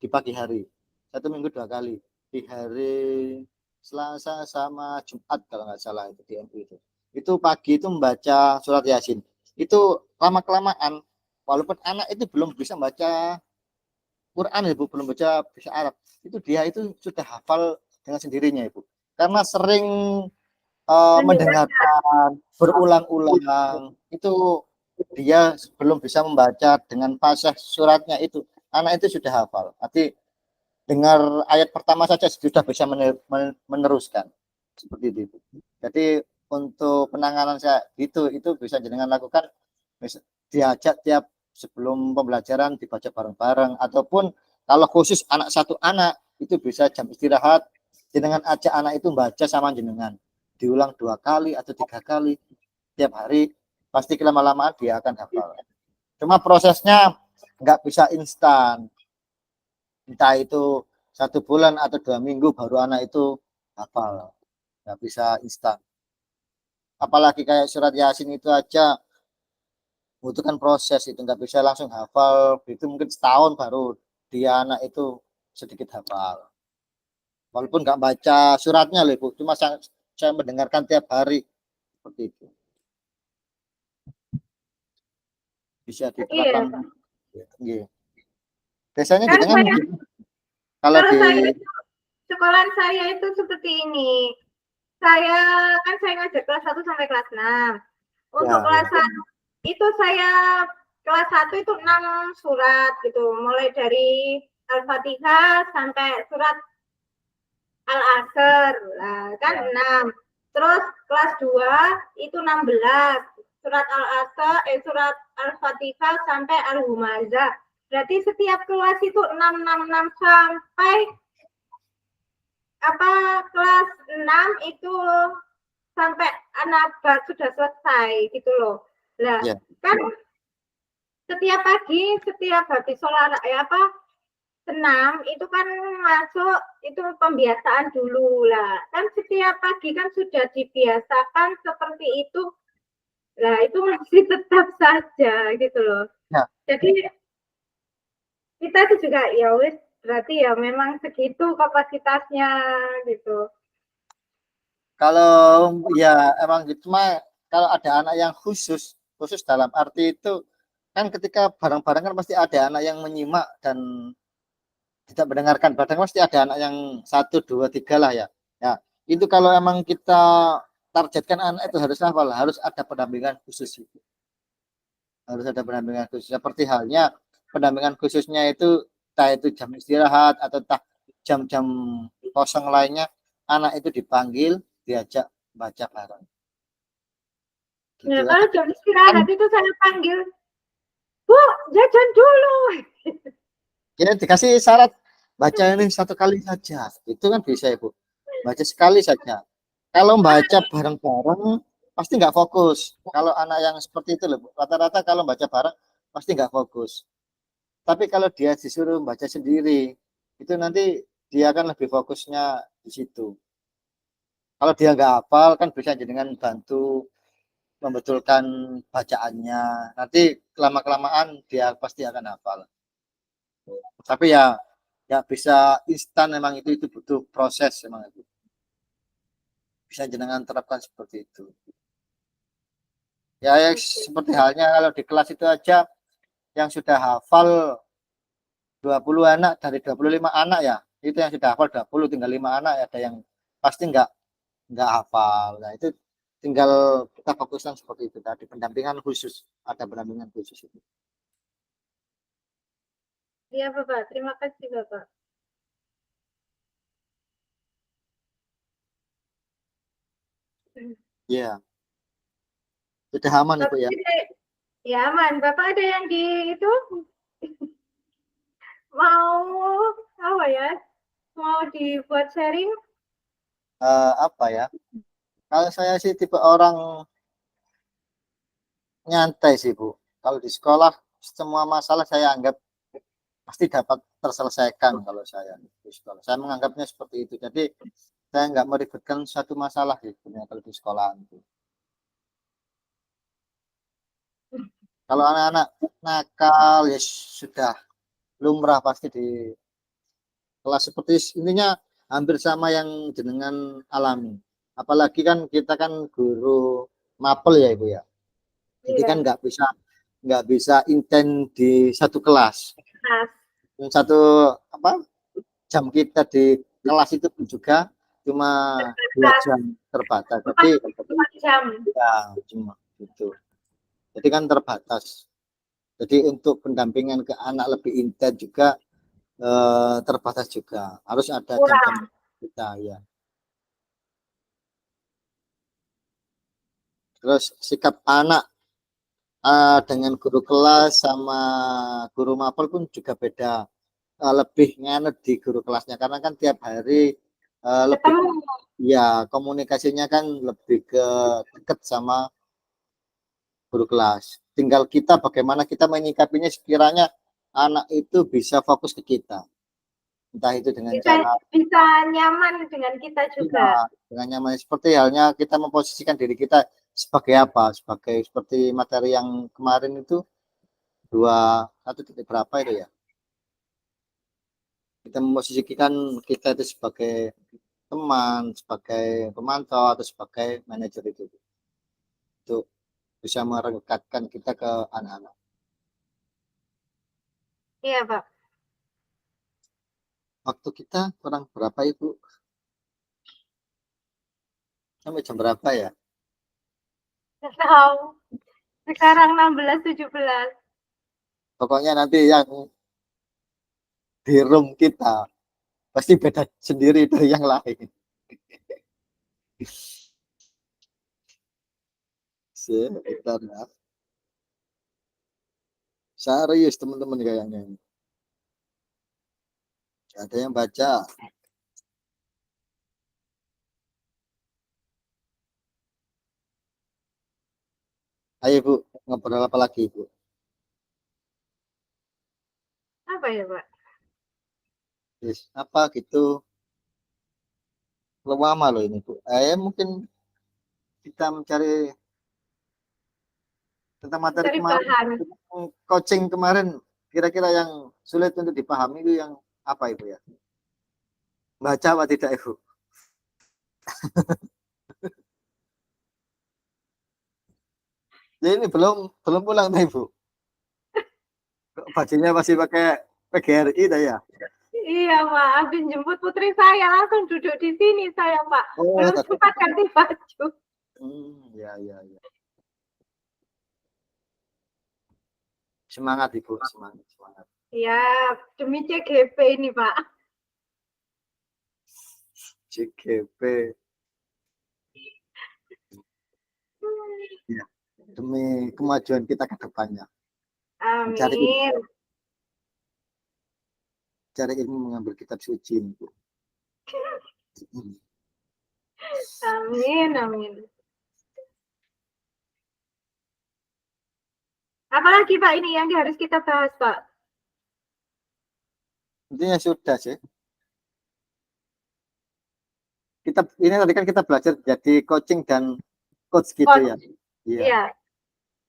di pagi hari. 1 minggu 2 kali di hari Selasa sama Jumat kalau nggak salah itu di MI itu. Itu pagi itu membaca surat Yasin. Itu lama kelamaan walaupun anak itu belum bisa baca Quran Ibu, belum baca bisa Arab, itu dia itu sudah hafal dengan sendirinya Ibu. Karena sering mendengarkan berulang-ulang itu dia belum bisa membaca dengan fasih suratnya itu. Anak itu sudah hafal. Nanti dengar ayat pertama saja sudah bisa meneruskan seperti itu. Jadi untuk penanganan saya itu bisa jenengan lakukan, diajak tiap sebelum pembelajaran dibaca bareng-bareng, ataupun kalau khusus satu anak itu bisa jam istirahat jenengan ajak anak itu baca sama jenengan, diulang 2 kali atau 3 kali tiap hari, pasti lama-lama dia akan hafal. Cuma prosesnya nggak bisa instan, entah itu 1 bulan atau 2 minggu baru anak itu hafal, nggak bisa instan. Apalagi kayak surat Yasin itu aja butuhkan proses, itu nggak bisa langsung hafal, itu mungkin setahun baru dia anak itu sedikit hafal. Walaupun nggak baca suratnya loh Ibu, cuma saya mendengarkan tiap hari seperti itu. Bisa Iya, diterapkan. Pak. Iya. Biasanya Kan jenengan saya, kalau kalau di saya sekolah saya itu seperti ini. Saya kan saya ngajar kelas 1 sampai kelas 6. Untuk ya, kelas ya. 1 itu saya kelas 1 itu 6 surat gitu. Mulai dari Al-Fatihah sampai surat Al-Asr. Nah, kan Ya. 6. Terus kelas 2 itu 16. Surat Al-Asr, surat Al-Fatihah sampai Al-Humazah. Berarti setiap kelas itu 6 sampai kelas 6 itu sampai anak sudah selesai gitu loh. Lah, Ya. kan setiap pagi, setiap habis sholat senam itu kan masuk itu pembiasaan dulu lah. Kan setiap pagi kan sudah dibiasakan seperti itu. Lah, itu masih tetap saja gitu loh. Ya. Jadi kita itu juga ya wis berarti ya memang segitu kapasitasnya gitu. Kalau ya emang gitu mah, kalau ada anak yang khusus dalam arti itu kan ketika bareng-bareng kan pasti ada anak yang menyimak dan tidak mendengarkan, kadang pasti ada anak yang 1, 2, 3 lah ya. Ya, itu kalau emang kita targetkan anak itu harus hafal, harus ada pendampingan khusus itu. Harus ada pendampingan khusus. Seperti halnya pendampingan khususnya itu entah itu jam istirahat atau entah jam-jam kosong lainnya, anak itu dipanggil, diajak baca bareng. Gitu Nah, aja. kalau jam Kan istirahat itu saya panggil, Bu, jajan dulu. ya dikasih syarat baca ini 1 kali saja. Itu kan bisa Ibu. Baca sekali saja. Kalau baca bareng-bareng pasti nggak fokus. Kalau anak yang seperti itu loh, rata-rata kalau baca bareng pasti nggak fokus. Tapi kalau dia disuruh baca sendiri, itu nanti dia akan lebih fokusnya di situ. Kalau dia nggak hafal kan bisa dengan bantu membetulkan bacaannya. Nanti lama-kelamaan dia pasti akan hafal. Tapi ya nggak bisa instan, memang itu butuh proses, memang itu. Bisa jenengan terapkan seperti itu. Ya, ya seperti halnya kalau di kelas itu aja yang sudah hafal 20 anak dari 25 anak ya, itu yang sudah hafal 20, tinggal 5 anak ada yang pasti nggak hafal. Nah, itu tinggal kita fokuskan seperti itu tadi, pendampingan khusus, ada pendampingan khusus itu. Iya, Bapak. Terima kasih, Bapak. Ya, sudah aman Ibu ya. Ya, aman. Bapak ada yang di itu mau apa ya? Mau dibuat sharing? Apa ya? Kalau saya sih tipe orang nyantai sih Bu. Kalau di sekolah semua masalah saya anggap pasti dapat terselesaikan kalau saya di sekolah. Saya menganggapnya seperti itu. Jadi saya nggak meribetkan satu masalah gitu ya kalau di sekolah itu. Kalau anak-anak nakal ya sudah lumrah pasti di kelas seperti intinya hampir sama yang jenengan alami. Apalagi kan kita kan guru mapel ya Ibu ya. Jadi kan Iya. nggak bisa inten di satu kelas. Nah, Yang satu apa jam kita di kelas itu pun juga cuma 2 jam terbatas. Jadi 4 jam. ya cuma gitu. Jadi kan terbatas. Jadi untuk pendampingan ke anak lebih intens juga terbatas juga. Harus ada kurang. jam-jam kita ya. Terus sikap anak dengan guru kelas sama guru mapel pun juga beda. Lebih nganut di guru kelasnya karena kan tiap hari lebih Ketemu. ya komunikasinya kan lebih ke deket sama guru kelas. Tinggal kita bagaimana kita menyikapinya sekiranya anak itu bisa fokus ke kita. Entah itu dengan cara Bisa nyaman dengan kita juga. dengan nyaman seperti halnya kita memposisikan diri kita sebagai apa? Seperti materi yang kemarin itu 1 titik berapa itu ya? Kita memposisikan kita itu sebagai teman, sebagai pemantau atau sebagai manajer itu bisa merekatkan kita ke anak-anak. Iya, Pak. Waktu kita kurang berapa Ibu? Sampai jam berapa ya? Nggak tahu. Sekarang 16, 17. Pokoknya nanti yang di room kita pasti beda sendiri dari yang lain. Sebentar ya. Serius teman-teman kayaknya. Ada yang baca. Ayo Bu, ngobrol apa lagi Bu? Apa ya, Pak? Yes, apa gitu? Lama loh ini Bu. Mungkin kita mencari tentang materi Cari kemarin, bahan. coaching kemarin, kira-kira yang sulit untuk dipahami itu yang apa Ibu ya? Baca apa tidak Ibu? Ya ini belum pulang nih Ibu. Bajunya masih pakai PGRI dah ya? Iya, Pak. Habis jemput putri saya langsung duduk di sini saya, Pak. Belum sempat ganti baju. Ya. Semangat Ibu, semangat. Ya, demi CGP ini, Pak. CGP. Ya, demi kemajuan kita ke depannya. Amin. Cari ilmu mengambil kitab suci Bu. Amin. Apalagi Pak ini yang harus kita bahas, Pak? Intinya sudah sih. Ini tadi kan kita belajar jadi coaching dan coach gitu ya. Iya.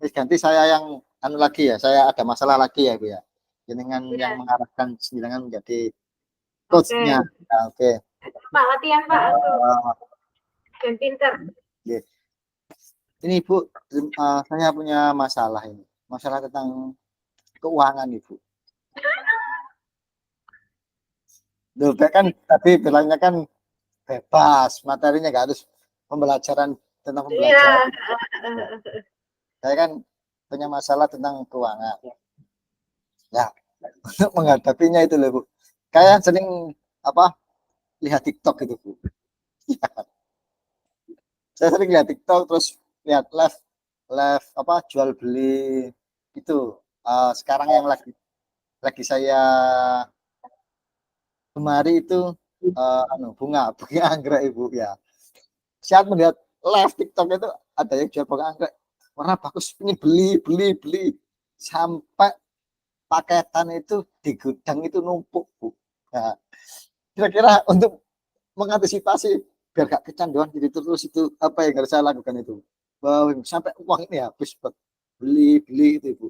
Terus ganti saya yang lagi ya. Saya ada masalah lagi ya Bu ya. Dengan yang mengarahkan jenengan menjadi coachnya. Oke. Pak latihan Pak. Dan pinter. Ini Ibu, saya punya masalah ini. Masalah tentang keuangan Ibu. Loh, kan tadi bilangnya kan bebas, materinya nggak harus tentang pembelajaran. Saya kan punya masalah tentang keuangan. Ya, untuk menghadapinya itu loh Bu. Kayak sering lihat TikTok gitu Bu. Saya sering lihat TikTok terus lihat live jual beli itu. Sekarang yang lagi saya kemari itu bunga anggrek Ibu ya. Saat melihat live TikTok itu ada yang jual bunga anggrek warna bagus, ini beli sampai paketan itu di gudang itu numpuk Bu. Nah, kira-kira untuk mengantisipasi biar gak kecanduan gitu terus itu apa yang harus saya lakukan itu? Sampai uang ini habis buat beli itu Ibu.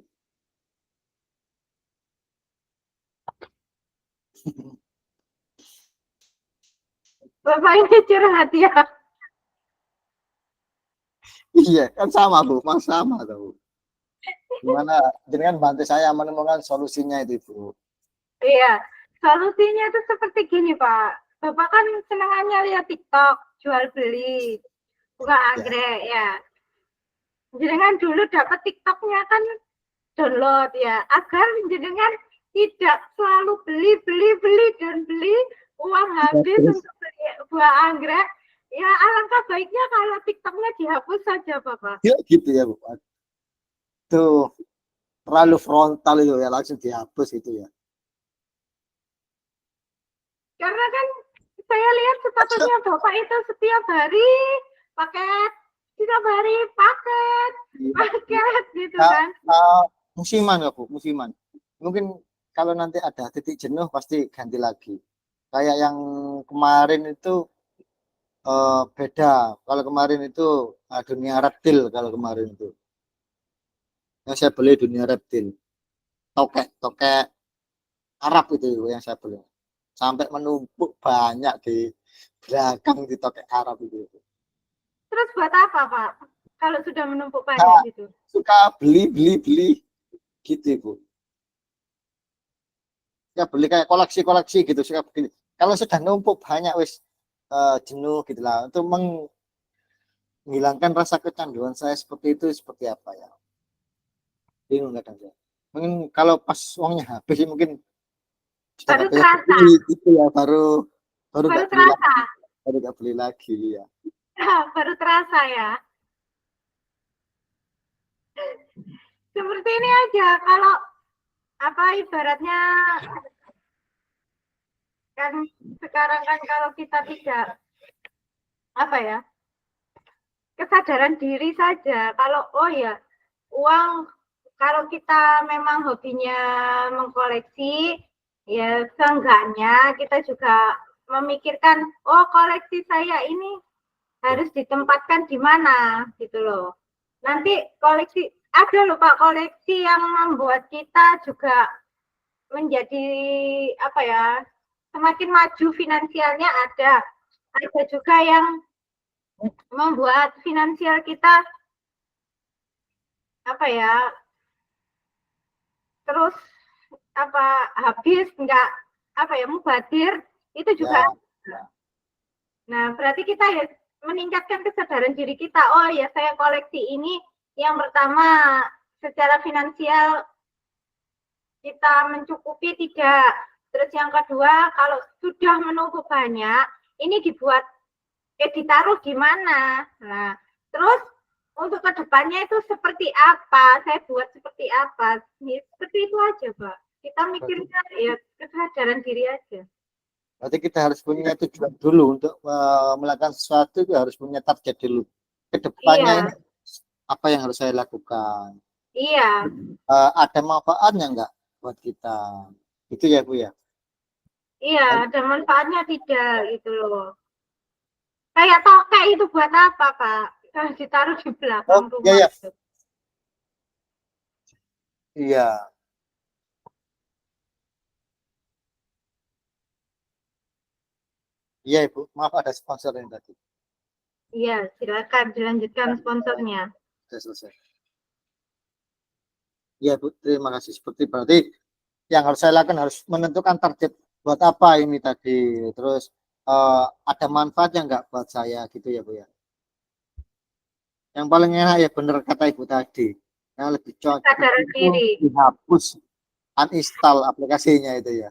Bapak ini curhat ya. Iya, kan sama Bu, sama tahu. Gimana dengan bantu saya menemukan solusinya itu Bu? Iya, solusinya itu seperti gini Pak. Bapak kan senangannya lihat TikTok, jual beli, bunga anggrek ya. Jenengan dulu dapat TikToknya kan download ya, agar jenengan tidak selalu beli dan beli, uang habis untuk beli buah anggrek. Ya alangkah baiknya kalau TikToknya dihapus saja, Bapak. Ya gitu ya Bu. Tuh terlalu frontal itu ya, langsung dihapus itu ya. Karena kan saya lihat statusnya Bapak itu setiap hari paket, setiap hari paket gitu Nah, kan. musiman ya Bu, musiman. Mungkin kalau nanti ada titik jenuh pasti ganti lagi. Kayak yang kemarin itu beda. Kalau kemarin itu dunia reptil kalau kemarin itu. Yang saya beli dunia reptil. Tokek Arab itu yang saya beli. Sampai menumpuk banyak di belakang di tokek Arab itu. Terus buat apa, Pak? Kalau sudah menumpuk banyak Nah, gitu. suka beli gitu Bu. Ya beli kayak koleksi gitu suka begini. Kalau sudah numpuk banyak wis jenuh gitu lah. Untuk menghilangkan rasa kecanduan saya seperti itu seperti apa ya? Bingung kadang saya. Mungkin kalau pas uangnya habis mungkin sudah Baru nggak bisa terasa, beli gitu ya, baru baru nggak beli lagi, terasa, baru nggak beli lagi ya. baru terasa ya. Seperti ini aja. Kalau apa ibaratnya kan sekarang kan kalau kita tidak apa ya kesadaran diri saja. Kalau oh ya uang kalau kita memang hobinya mengkoleksi ya seenggaknya kita juga memikirkan oh koleksi saya ini harus ditempatkan di mana gitu loh. Nanti koleksi ada loh Pak koleksi yang membuat kita juga menjadi apa ya semakin maju finansialnya ada juga yang membuat finansial kita apa ya terus apa habis nggak apa ya mubadir itu juga. Ya. Nah berarti kita ya meningkatkan kesadaran diri kita oh ya saya koleksi ini yang pertama secara finansial kita mencukupi tidak. Terus yang kedua, kalau sudah menumpuk banyak, ini dibuat, ditaruh di mana. Nah, terus untuk kedepannya itu seperti apa? Saya buat seperti apa? Seperti itu aja, Pak. Kita mikirnya ya kesadaran diri aja. Berarti kita harus punya tujuan dulu untuk melakukan sesuatu itu harus punya target dulu. Kedepannya Iya, ini apa yang harus saya lakukan? iya, Ada manfaatnya enggak buat kita? Itu ya Bu ya. iya. Ada manfaatnya tidak gitu loh. Kayak tokek itu buat apa, Pak? Kalau ditaruh di belakang Oh iya rumah ya, itu. iya. Iya Ibu, maaf ada sponsor yang tadi. Iya, silakan dilanjutkan Ya, sponsornya. sudah selesai. Iya Bu, terima kasih. Seperti berarti yang harus saya lakukan harus menentukan target buat apa ini tadi. Terus ada manfaatnya enggak buat saya gitu ya Bu ya. Yang paling enak ya bener kata Ibu tadi. Yang lebih cocok Kesadaran itu diri. dihapus, uninstall aplikasinya itu ya.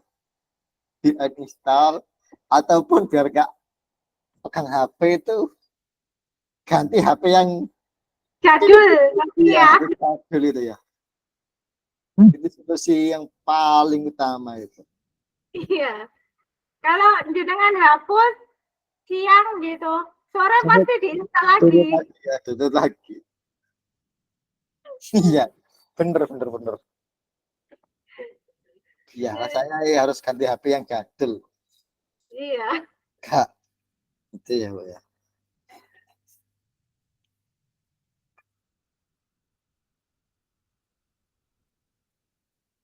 Di uninstall ataupun biar gak pegang HP itu ganti HP yang Jadul, iya, ya. jadul itu ya. Itu solusi yang paling utama itu. Iya. Kalau jenengan hapus siang gitu, sore pasti diinstal lagi. Turun lagi ya, turun lagi. Iya, bener. Iya, rasanya ya harus ganti HP yang jadul. Iya. Kak, itu ya Bu ya.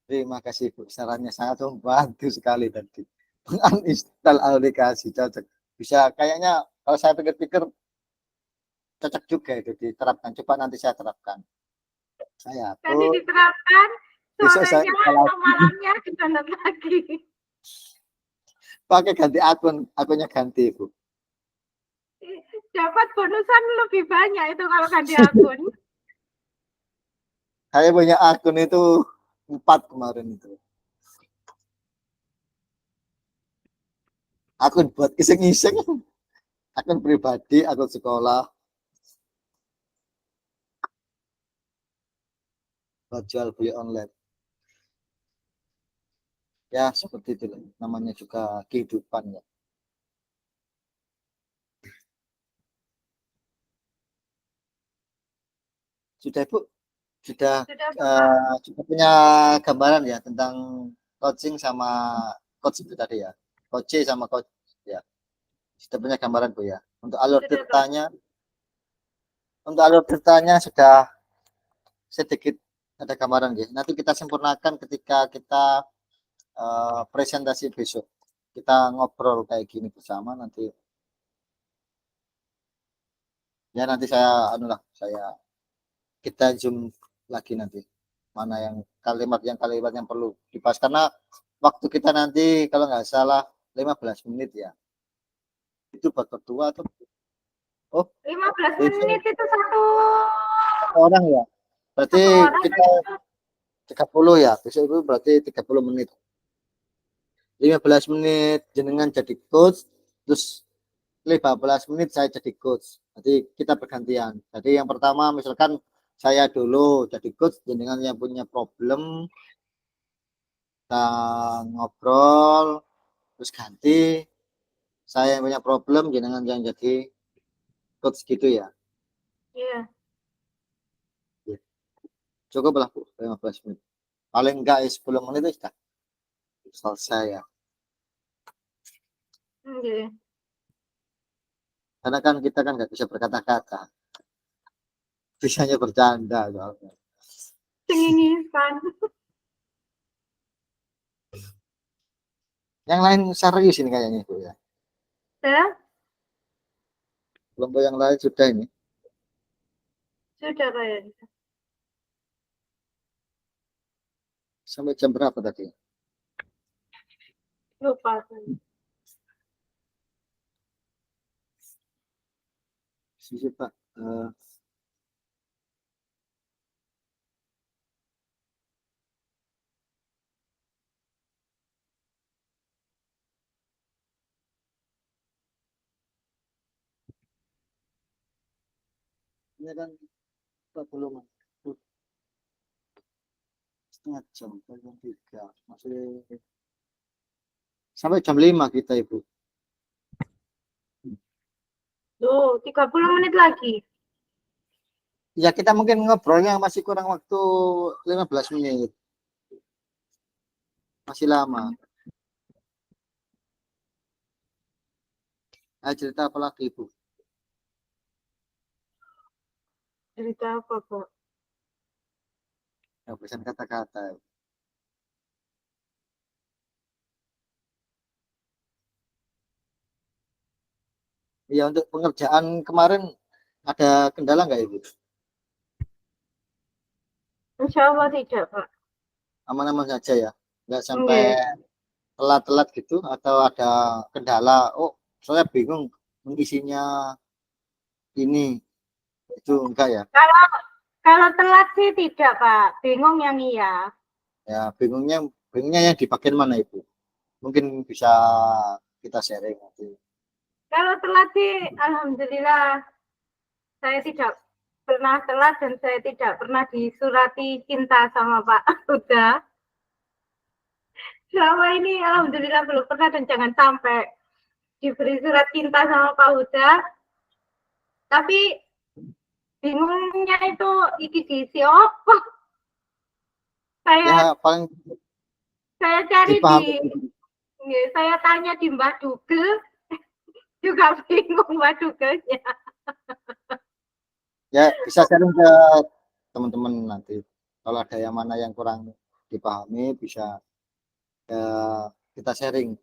Terima kasih Bu, sarannya sangat membantu sekali tadi. Menginstal aplikasi cocok. Bisa kayaknya kalau saya pikir-pikir cocok juga itu diterapkan. Coba nanti saya terapkan. Saya Nanti hapus, diterapkan, besok saya sorenya install atau lagi. malamnya didownload lagi. Pakai ganti akun, akunnya ganti Bu. Dapat bonusan lebih banyak itu kalau ganti akun. Saya punya akun itu 4 kemarin itu. akun buat iseng-iseng, akun pribadi, akun sekolah, buat jual beli online. Ya seperti itu namanya juga kehidupan ya. Sudah Ibu, sudah Sudah Pak. sudah punya gambaran ya tentang coaching sama coach itu tadi ya, coach sama coach ya. Sudah punya gambaran Bu ya. Untuk alur Sudah Pak. ceritanya, untuk alur ceritanya sudah sedikit ada gambaran ya. Nanti kita sempurnakan ketika kita presentasi besok. Kita ngobrol kayak gini bersama nanti. Ya nanti saya anulah saya kita zoom lagi nanti. Mana yang kalimat yang perlu dibahas karena waktu kita nanti kalau nggak salah 15 menit ya. Itu buat berdua atau 15 itu menit itu satu orang ya. Berarti orang kita 30 ya. Besok itu berarti 30 menit. 15 menit jenengan jadi coach, terus 15 menit saya jadi coach. Jadi kita bergantian. Jadi yang pertama misalkan saya dulu jadi coach, jenengan yang punya problem, kita ngobrol, terus ganti. Saya yang punya problem, jenengan yang jadi coach gitu ya. Iya. Cukup lah Bu, 15 menit. Paling enggak 10 menit itu sudah selesai ya. Oke. Karena kan kita kan nggak bisa berkata-kata. Bisanya bercanda soalnya. Cengingisan. Yang lain serius ini kayaknya Bu ya. Ya, Kelompok yang lain sudah ini. sudah kayaknya. Sampai jam berapa tadi? Lupa. Sisi Pak. Ini kan 40 menit. Setengah jam, jam 3. Masih sampai jam 5 kita Ibu. Tuh, 30 menit lagi. Ya kita mungkin ngobrolnya masih kurang waktu 15 menit. Masih lama. Cerita apa lagi Ibu? Cerita apa, Pak? Pesan kata-kata. Ya untuk pengerjaan kemarin ada kendala nggak Ibu? Insya Allah tidak, Pak. Aman-aman saja ya, nggak sampai Oke. telat-telat gitu atau ada kendala. Oh, saya bingung mengisinya ini itu enggak ya? Kalau kalau telat sih tidak, Pak. Bingung yang iya. Ya bingungnya yang di bagian mana Ibu? Mungkin bisa kita sharing nanti. Kalau telat sih, alhamdulillah saya tidak pernah telat dan saya tidak pernah disurati cinta sama Pak Huda. Selama ini alhamdulillah belum pernah dan jangan sampai diberi surat cinta sama Pak Huda. Tapi bingungnya itu iki diisi apa? Ya Saya paling saya cari di dipahami. saya tanya di Mbak Dugel juga bingung Mbak Dugelnya. Ya bisa sharing ke teman-teman nanti. Kalau ada yang mana yang kurang dipahami bisa ya, kita sharing.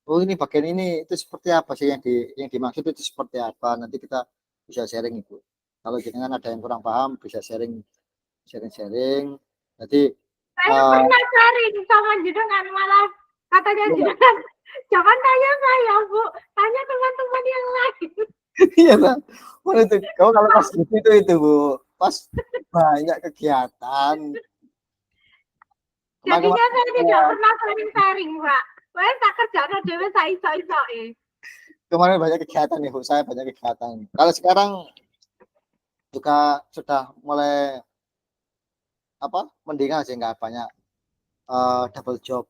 Oh ini bagian ini itu seperti apa sih yang dimaksud itu seperti apa? Nanti kita bisa sharing Ibu. Kalau jenengan ada yang kurang paham bisa sharing. Jadi Saya pernah cari sama jenengan malah katanya jenengan jangan tanya saya Bu, tanya teman-teman yang lain. iya Pak. Oh, itu kau kalau pas gitu itu Bu, pas banyak kegiatan. Jadinya Kemarin saya tidak pernah sharing-sharing Pak. Wes tak kerjaan dhewe saiso-isoke. Kemarin banyak kegiatan nih Bu, saya banyak kegiatan. Kalau sekarang juga sudah mulai apa mendingan sih, nggak banyak double job,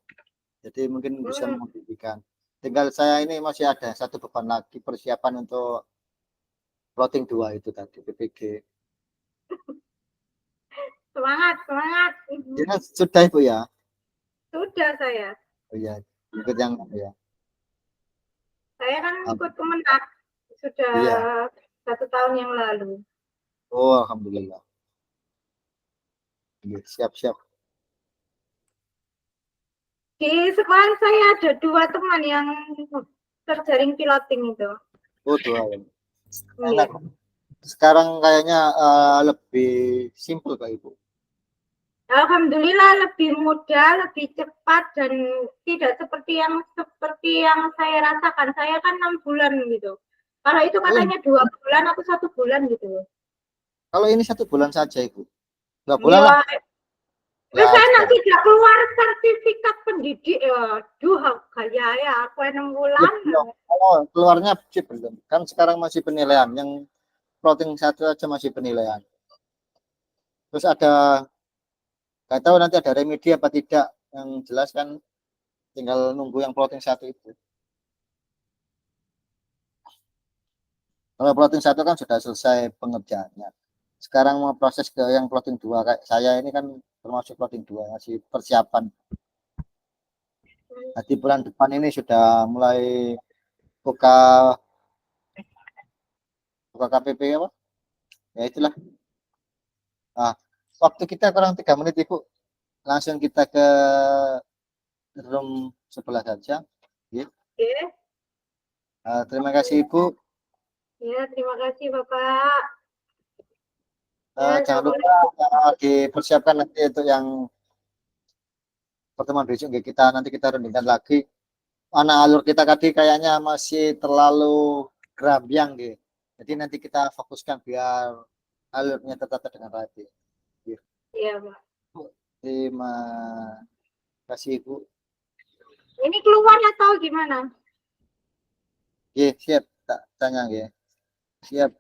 jadi mungkin bisa Hmm, membuktikan. Tinggal saya ini masih ada satu beban lagi, persiapan untuk plotting 2 itu tadi PPG. semangat, semangat. Ya, sudah Ibu ya. Sudah saya. Oh iya, ikut yang ya. Saya kan Ah, ikut Kemenat sudah iya. 1 tahun yang lalu. Oh, alhamdulillah. Iya, siap-siap. Di sekolah saya ada 2 teman yang terjaring piloting itu. Oh, 2 ya. Enak. Iya. Sekarang kayaknya lebih simpel Kak Ibu. Alhamdulillah lebih mudah, lebih cepat dan tidak seperti yang saya rasakan. Saya kan 6 bulan gitu. Kalau itu Oh, katanya 2 bulan atau 1 bulan gitu. kalau ini 1 bulan saja Ibu. 2 bulan lah. Ya, Ya, saya sudah. nanti tidak keluar sertifikat pendidik ya. Duh, gaya ya aku 6 bulan. Belum. Oh, keluarnya sih belum. Kan sekarang masih penilaian. Yang plotting 1 aja masih penilaian. Terus ada, nggak tahu nanti ada remedi apa tidak. Yang jelas kan tinggal nunggu yang plotting 1 itu. Kalau plotting 1 kan sudah selesai pengerjaannya. Sekarang mau proses ke yang plotting 2. Kayak saya ini kan termasuk plotting 2, masih persiapan. Nanti bulan depan ini sudah mulai buka buka KPP apa? Ya itulah. Nah, waktu kita kurang 3 menit Ibu. Langsung kita ke room sebelah saja. Ya. Oke. Terima kasih Ibu. Ya, terima kasih Bapak. Ya, Jangan tidak boleh. lupa dipersiapkan nanti untuk yang pertemuan besok ya. Nanti kita rundingkan lagi. Mana alur kita tadi kayaknya masih terlalu gerambyang gitu. Jadi nanti kita fokuskan biar alurnya tertata dengan rapi. Ya. Iya, Pak. Terima kasih Ibu. Ini keluar atau gimana? Ya, siap. Tak tanya ya. Siap.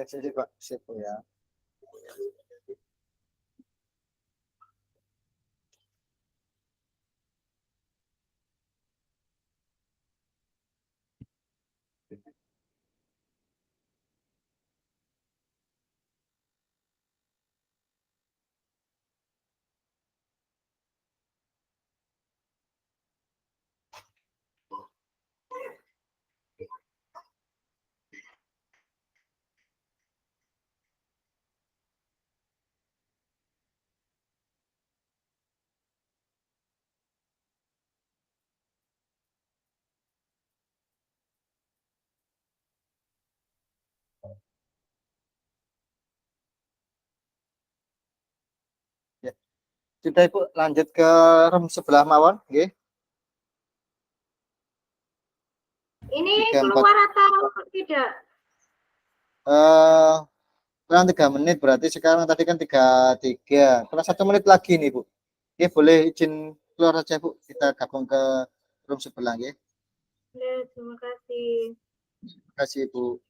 Siap Pak. Siap ya. Ya. Sudah Ibu, lanjut ke room sebelah mawon, nggih. Ini 34 keluar atau tidak? eh kurang 3 menit, berarti sekarang tadi kan 33. Kurang 1 menit lagi nih Bu. Oke, boleh izin keluar saja Bu. Kita gabung ke room sebelah ya. Ya, terima kasih. Terima kasih Bu.